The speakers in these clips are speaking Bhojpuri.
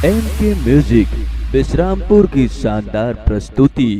एमके म्यूजिक विश्रामपुर की शानदार प्रस्तुति।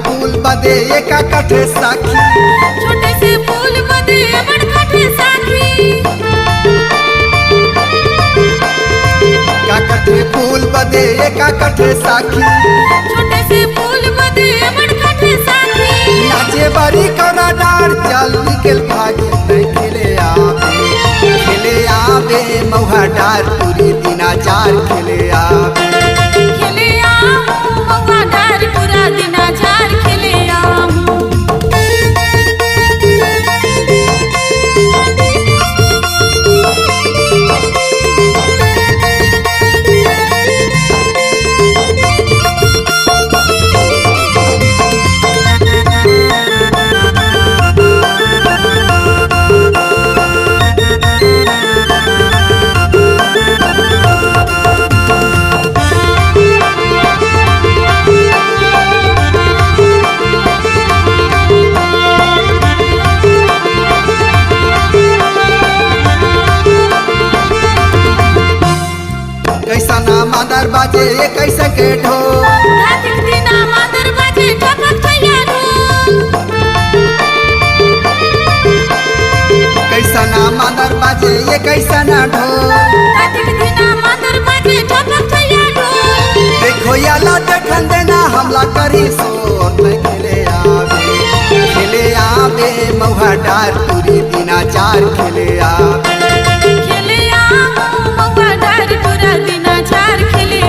फूल बदे एक कठे साखी, छोटे से फूल बदे बड़ कठे साखी। कठे फूल बदे एक कठे साखी, छोटे से फूल बदे बड़ कठे साखी। नाचे बड़ी कौना डार चल निकल भागे खेले आवे महुआ डार पूरी दिनाचार खेले आवे। महुआ डार पूरा दिनाचार खेले मादर बाजे कैसे के ढोल, मादर बाजे ठपक थैया ढोल। कैसा ना मादर बाजे ये कैसा ना ढोल, मादर बाजे ठपक थैया ढोल। देखो याला देखन देना हमला करी सोर में खेले आवे महुआ डार पूरी दिनाचार खेले आवे। महुआ डार पूरा दिनाचार खेले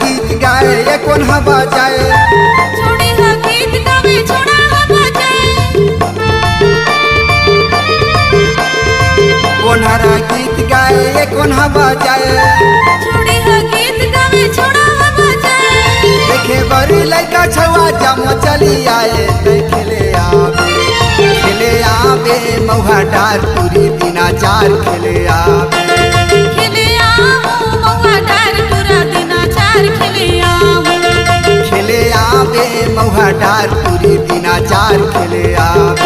गीत गाए कौन हवा जाए, छोड़ी हा गीत गावे छोड़ा हवा जाए। कौन हरा गीत गाए कौन हवा जाए, छोड़ी हा गीत गावे छोड़ा हवा जाए। देखे बड़ी लड़का छवा जमा चली आए खेले आवे महुआ डार पूरी दिनाचार खेले आवे। महुआ डार पूरा दिनाचार खेले आवे महुआ डार पूरी दिनाचार खेले आवे।